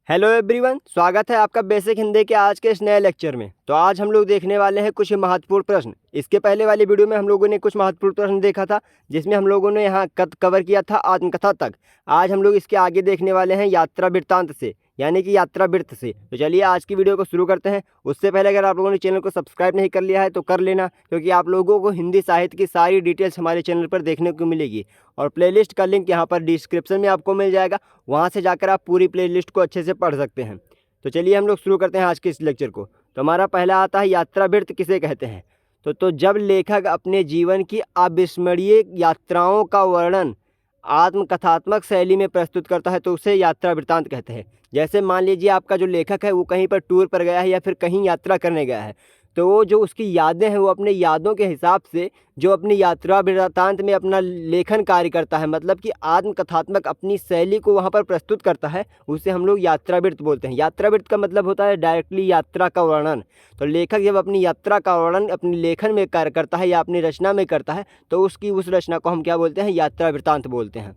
Hello everyone, स्वागत है आपका बेसिक हिंदी के आज के इस नए लेक्चर में। तो आज हम लोग देखने वाले हैं कुछ महत्वपूर्ण प्रश्न। इसके पहले वाली वीडियो में हम लोगों ने कुछ महत्वपूर्ण प्रश्न देखा था, जिसमें हम लोगों ने यहाँ कवर किया था आत्मकथा तक। आज हम लोग इसके आगे देखने वाले हैं यात्रा वृत्तांत से, यानी कि यात्रा वृत्त से। तो चलिए आज की वीडियो को शुरू करते हैं। उससे पहले अगर आप लोगों ने चैनल को सब्सक्राइब नहीं कर लिया है तो कर लेना, क्योंकि आप लोगों को हिंदी साहित्य की सारी डिटेल्स हमारे चैनल पर देखने को मिलेगी। और प्लेलिस्ट का लिंक यहाँ पर डिस्क्रिप्शन में आपको मिल जाएगा, वहाँ से जाकर आप पूरी प्लेलिस्ट को अच्छे से पढ़ सकते हैं। तो चलिए हम लोग शुरू करते हैं आज के इस लेक्चर को। तो हमारा पहला आता है यात्रा वृत्त किसे कहते हैं। तो जब लेखक अपने जीवन की अविस्मरणीय यात्राओं का वर्णन आत्मकथात्मक शैली में प्रस्तुत करता है तो उसे यात्रा वृत्तांत कहते हैं। जैसे मान लीजिए आपका जो लेखक है वो कहीं पर टूर पर गया है या फिर कहीं यात्रा करने गया है, तो वो जो उसकी यादें हैं वो अपने यादों के हिसाब से जो अपनी यात्रा वृत्तांत में अपना लेखन कार्य करता है, मतलब कि आत्मकथात्मक अपनी शैली को वहाँ पर प्रस्तुत करता है, उसे हम लोग यात्रा वृत्त बोलते हैं। यात्रा वृत्त का मतलब होता है डायरेक्टली यात्रा का वर्णन। तो लेखक जब अपनी यात्रा का वर्णन अपने लेखन में कार्य करता है या अपनी रचना में करता है तो उस रचना को हम क्या बोलते हैं, यात्रा वृत्तांत बोलते हैं।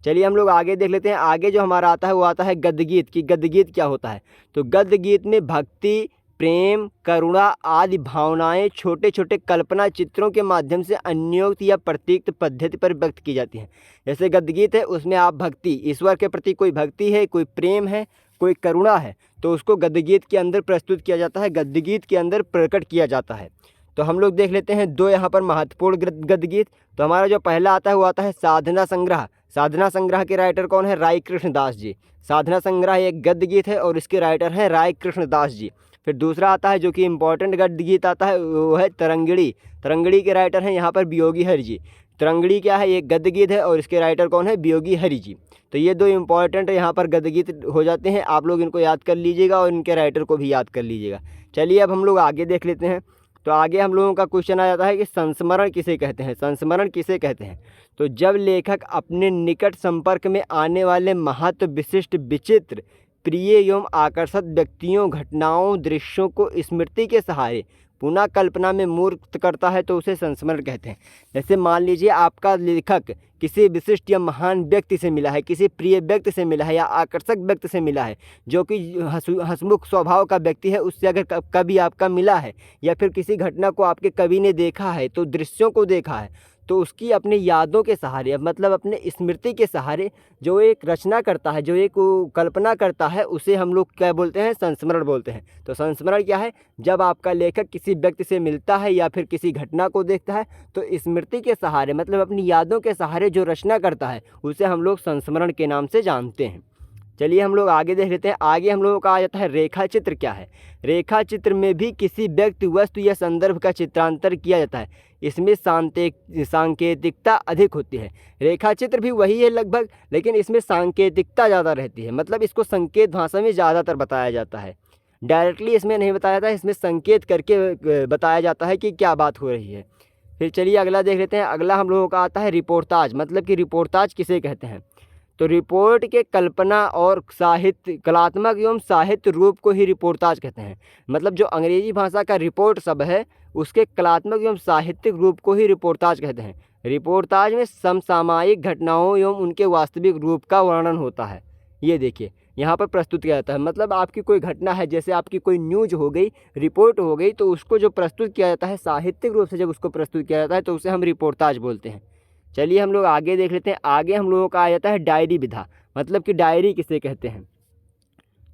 चलिए हम लोग आगे देख लेते हैं। आगे जो हमारा आता है वो आता है गद्य गीत की। गद्य गीत क्या होता है? तो गद्य गीत में भक्ति, प्रेम, करुणा आदि भावनाएं छोटे छोटे कल्पना चित्रों के माध्यम से अन्योक्त या प्रतीक पद्धति पर व्यक्त की जाती हैं। जैसे गद्य गीत है, उसमें आप भक्ति, ईश्वर के प्रति कोई भक्ति है, कोई प्रेम है, कोई करुणा है, तो उसको गद्य गीत के अंदर प्रस्तुत किया जाता है, गद्य गीत के अंदर प्रकट किया जाता है। तो हम लोग देख लेते हैं दो यहाँ पर महत्वपूर्ण गद्य गीत। तो हमारा जो पहला आता है वो आता है साधना संग्रह। साधना संग्रह के राइटर कौन है? राय कृष्ण दास जी। साधना संग्रह एक गद्य गीत है और इसके राइटर हैं राय कृष्ण दास जी। फिर दूसरा आता है जो कि इम्पोर्टेंट गद्य गीत आता है, वो है तरंगिणी। तरंगिणी के राइटर हैं यहाँ पर वियोगी हरि जी। तरंगिणी क्या है? एक गद्य गीत है और इसके राइटर कौन है? वियोगी हरि जी। तो ये दो इम्पॉर्टेंट यहाँ पर गद्य गीत हो जाते हैं, आप लोग इनको याद कर लीजिएगा और इनके राइटर को भी याद कर लीजिएगा। चलिए अब हम लोग आगे देख लेते हैं। तो आगे हम लोगों का क्वेश्चन आ जाता है कि संस्मरण किसे कहते हैं। संस्मरण किसे कहते हैं? तो जब लेखक अपने निकट संपर्क में आने वाले महत्व विशिष्ट, विचित्र, प्रिय एवं आकर्षक व्यक्तियों, घटनाओं, दृश्यों को स्मृति के सहारे पुनः कल्पना में मूर्त करता है तो उसे संस्मरण कहते हैं। जैसे मान लीजिए आपका लेखक किसी विशिष्ट या महान व्यक्ति से मिला है, किसी प्रिय व्यक्ति से मिला है या आकर्षक व्यक्ति से मिला है, जो कि हंसमुख स्वभाव का व्यक्ति है, उससे अगर कभी आपका मिला है या फिर किसी घटना को आपके कवि ने देखा है, तो दृश्यों को देखा है, तो उसकी अपनी यादों के सहारे, मतलब अपने स्मृति के सहारे जो एक रचना करता है, जो एक कल्पना करता है, उसे हम लोग क्या बोलते हैं? संस्मरण बोलते हैं। तो संस्मरण क्या है? जब आपका लेखक किसी व्यक्ति से मिलता है या फिर किसी घटना को देखता है तो स्मृति के सहारे, मतलब अपनी यादों के सहारे जो रचना करता है, उसे हम लोग संस्मरण के नाम से जानते हैं। चलिए हम लोग आगे देख लेते हैं। आगे हम लोगों का आ जाता है रेखा चित्र क्या है। रेखा चित्र में भी किसी व्यक्ति, वस्तु या संदर्भ का चित्रांतर किया जाता है। इसमें सांकेतिकता अधिक होती है। रेखा चित्र भी वही है लगभग, लेकिन इसमें सांकेतिकता ज़्यादा रहती है, मतलब इसको संकेत भाषा में ज़्यादातर बताया जाता है। डायरेक्टली इसमें नहीं बताया जाता है, इसमें संकेत करके बताया जाता है कि क्या बात हो रही है। फिर चलिए अगला देख लेते हैं। अगला हम लोगों का आता है रिपोर्टाज। मतलब कि रिपोर्टाज किसे कहते हैं? तो रिपोर्ट के कल्पना और साहित्य, कलात्मक एवं साहित्य रूप को ही रिपोर्टाज कहते हैं। मतलब जो अंग्रेजी भाषा का रिपोर्ट शब्द है, उसके कलात्मक एवं साहित्यिक रूप को ही रिपोर्टाज कहते हैं। रिपोर्टाज में समसामयिक घटनाओं एवं उनके वास्तविक रूप का वर्णन होता है। ये देखिए यहाँ पर प्रस्तुत किया जाता है, मतलब आपकी कोई घटना है, जैसे आपकी कोई न्यूज हो गई, रिपोर्ट हो गई, तो उसको जो प्रस्तुत किया जाता है साहित्यिक रूप से, जब उसको प्रस्तुत किया जाता है तो उसे हम रिपोर्टाज बोलते हैं। चलिए हम लोग आगे देख लेते हैं। आगे हम लोगों का आ जाता है डायरी विधा। मतलब कि डायरी किसे कहते हैं?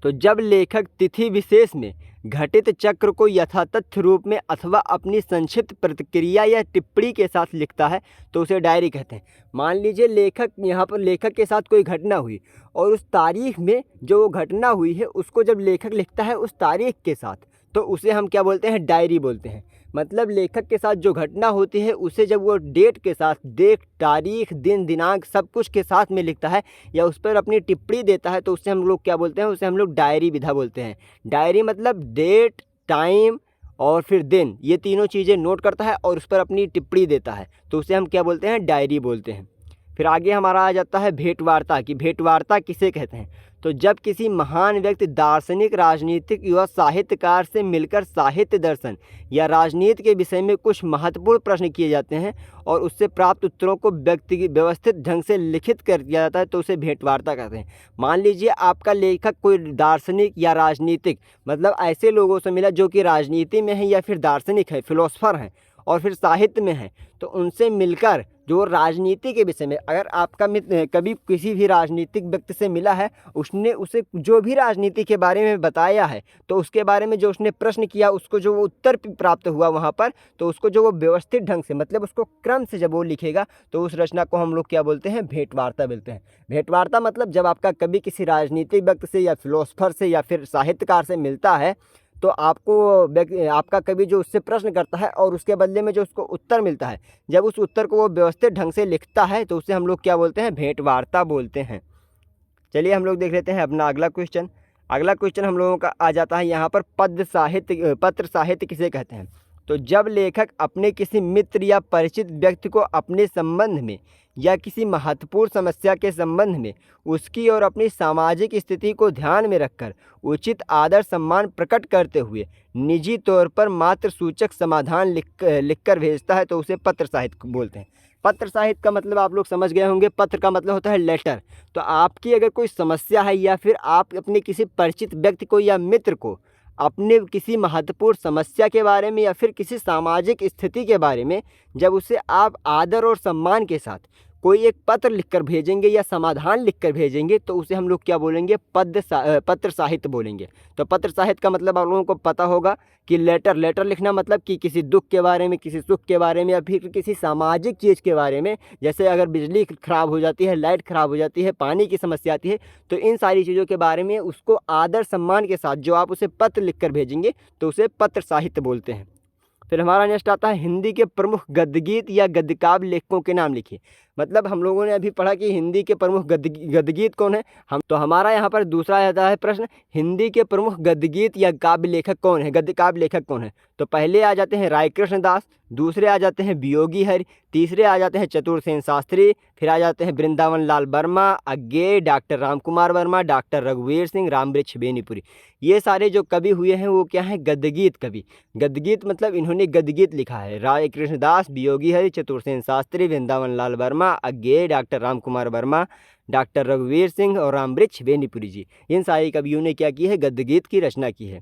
तो जब लेखक तिथि विशेष में घटित चक्र को यथातथ्य रूप में अथवा अपनी संक्षिप्त प्रतिक्रिया या टिप्पणी के साथ लिखता है तो उसे डायरी कहते हैं। मान लीजिए यहाँ पर लेखक के साथ कोई घटना हुई और उस तारीख में जो वो घटना हुई है उसको जब लेखक लिखता है उस तारीख के साथ, तो उसे हम क्या बोलते हैं? डायरी बोलते हैं। मतलब लेखक के साथ जो घटना होती है उसे जब वो डेट के साथ, डेट, तारीख, दिन, दिनांक सब कुछ के साथ में लिखता है या उस पर अपनी टिप्पणी देता है तो उससे हम लोग क्या बोलते हैं? उसे हम लोग डायरी विधा बोलते हैं। डायरी मतलब डेट, टाइम और फिर दिन, ये तीनों चीज़ें नोट करता है और उस पर अपनी टिप्पणी देता है, तो उसे हम क्या बोलते हैं? डायरी बोलते हैं। फिर आगे हमारा आ जाता है भेंट वार्ता की। भेंट वार्ता किसे कहते हैं? तो जब किसी महान व्यक्ति, दार्शनिक, राजनीतिक या साहित्यकार से मिलकर साहित्य, दर्शन या राजनीति के विषय में कुछ महत्वपूर्ण प्रश्न किए जाते हैं और उससे प्राप्त उत्तरों को व्यवस्थित ढंग से लिखित कर दिया जाता है तो उसे भेंटवार्ता कहते हैं। मान लीजिए आपका लेखक कोई दार्शनिक या राजनीतिक, मतलब ऐसे लोगों से मिला जो कि राजनीति में है या फिर दार्शनिक है, फिलोसफर हैं और फिर साहित्य में है, तो उनसे मिलकर जो राजनीति के विषय में, अगर आपका मित्र कभी किसी भी राजनीतिक व्यक्ति से मिला है, उसने उसे जो भी राजनीति के बारे में बताया है, तो उसके बारे में जो उसने प्रश्न किया, उसको जो वो उत्तर प्राप्त हुआ वहाँ पर, तो उसको जो वो व्यवस्थित ढंग से, मतलब उसको क्रम से जब वो लिखेगा, तो उस रचना को हम लोग क्या बोलते हैं? भेंटवार्ता बोलते हैं। भेंटवार्ता मतलब जब आपका कभी किसी राजनीतिक व्यक्ति से या फिलोसफर से या फिर साहित्यकार से मिलता है, तो आपका कभी जो उससे प्रश्न करता है और उसके बदले में जो उसको उत्तर मिलता है, जब उस उत्तर को वो व्यवस्थित ढंग से लिखता है, तो उसे हम लोग क्या बोलते हैं? भेंटवार्ता बोलते हैं। चलिए हम लोग देख लेते हैं अपना अगला क्वेश्चन। अगला क्वेश्चन हम लोगों का आ जाता है यहाँ पर, पत्र साहित्य किसे कहते हैं? तो जब लेखक अपने किसी मित्र या परिचित व्यक्ति को अपने संबंध में या किसी महत्वपूर्ण समस्या के संबंध में उसकी और अपनी सामाजिक स्थिति को ध्यान में रखकर उचित आदर सम्मान प्रकट करते हुए निजी तौर पर मात्र सूचक समाधान लिखकर भेजता है, तो उसे पत्र साहित्य बोलते हैं। पत्र साहित्य का मतलब आप लोग समझ गए होंगे। पत्र का मतलब होता है लेटर। तो आपकी अगर कोई समस्या है या फिर आप अपने किसी परिचित व्यक्ति को या मित्र को अपने किसी महत्वपूर्ण समस्या के बारे में या फिर किसी सामाजिक स्थिति के बारे में जब उसे आप आदर और सम्मान के साथ कोई एक पत्र लिखकर भेजेंगे या समाधान लिखकर भेजेंगे, तो उसे हम लोग क्या बोलेंगे? पत्र साहित्य बोलेंगे। तो पत्र साहित्य का मतलब आप लोगों को पता होगा कि लेटर लिखना मतलब कि किसी दुख के बारे में, किसी सुख के बारे में या फिर किसी सामाजिक चीज़ के बारे में, जैसे अगर बिजली खराब हो जाती है, लाइट खराब हो जाती है, पानी की समस्या आती है, तो इन सारी चीज़ों के बारे में उसको आदर सम्मान के साथ जो आप उसे पत्र लिखकर भेजेंगे, तो उसे पत्र साहित्य बोलते हैं। फिर हमारा नेक्स्ट आता है, हिंदी के प्रमुख गद्यगीत या गद्यकाव्य लेखकों के नाम लिखिए। मतलब हम लोगों ने अभी पढ़ा कि हिंदी के प्रमुख गद्यगीत कौन है। हमारा यहाँ पर दूसरा आता है प्रश्न, हिंदी के प्रमुख गद्यगीत या काव्य लेखक कौन है, गद्य काव्य लेखक कौन है? तो पहले आ जाते हैं राय कृष्ण दास, दूसरे आ जाते हैं वियोगी हरि, तीसरे आ जाते हैं चतुरसेन शास्त्री, फिर आ जाते हैं वृंदावन लाल वर्मा, अज्ञेय, डॉक्टर राम कुमार वर्मा, डॉक्टर रघुवीर सिंह, रामवृक्ष बेनीपुरी। ये सारे जो कवि हुए हैं वो क्या हैं? गद्यगीत कवि। गद्यगीत मतलब इन्होंने गद्यगीत लिखा है। राय कृष्ण दास, वियोगी हरि, चतुरसेन शास्त्री, वृंदावन लाल वर्मा, अज्ञेय, डॉक्टर राम कुमार वर्मा, डॉक्टर रघुवीर सिंह और रामवृक्ष बेनीपुरी जी, इन सारे कवियों ने क्या की है? गद्यगीत की रचना की है।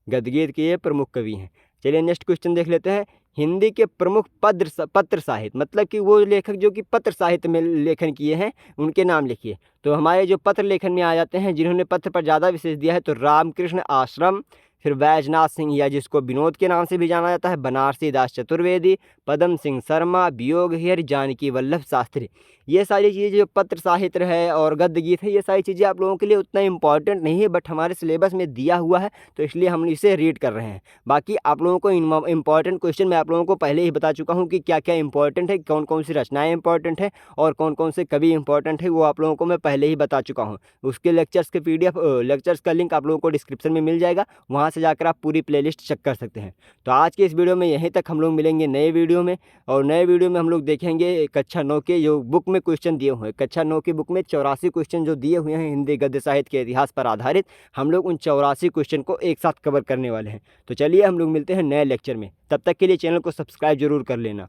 गद्यगीत के ये प्रमुख कवि हैं। चलिए नेक्स्ट क्वेश्चन देख लेते हैं, हिंदी के प्रमुख पत्र साहित्य, मतलब कि वो लेखक जो कि पत्र साहित्य में लेखन किए हैं, उनके नाम लिखिए। तो हमारे जो पत्र लेखन में आ जाते हैं, जिन्होंने पत्र पर ज़्यादा विशेष दिया है, तो रामकृष्ण आश्रम, फिर बैजनाथ सिंह या जिसको विनोद के नाम से भी जाना जाता है, बनारसी दास चतुर्वेदी, पदम सिंह शर्मा, वियोग हरि, जानकी वल्लभ शास्त्री। ये सारी चीज़ें जो पत्र साहित्य है और गद्य गीत है, ये सारी चीज़ें आप लोगों के लिए उतना इंपॉर्टेंट नहीं है, बट हमारे सिलेबस में दिया हुआ है, तो इसलिए हम इसे रीड कर रहे हैं। बाकी आप लोगों को इंपॉर्टेंट क्वेश्चन मैं आप लोगों को पहले ही बता चुका हूँ कि क्या क्या इंपॉर्टेंट है, कौन कौन सी रचनाएँ इंपॉर्टेंट है और कौन कौन से कवि इंपॉर्टेंट है, वो आप लोगों को मैं पहले ही बता चुका हूँ। उसके लेक्चर्स के लेक्चर्स का लिंक आप लोगों को डिस्क्रिप्शन में मिल जाएगा, वहाँ से जाकर आप पूरी प्लेलिस्ट चेक कर सकते हैं। तो आज के इस वीडियो में यहीं तक, हम लोग मिलेंगे नए वीडियो में, और नए वीडियो में हम लोग देखेंगे कक्षा 9 के जो बुक में क्वेश्चन दिए हुए हैं। कक्षा 9 की बुक में 84 क्वेश्चन जो दिए हुए हैं हिंदी गद्य साहित्य के इतिहास पर आधारित, हम लोग उन 84 क्वेश्चन को एक साथ कवर करने वाले हैं। तो चलिए हम लोग मिलते हैं नए लेक्चर में, तब तक के लिए चैनल को सब्सक्राइब जरूर कर लेना।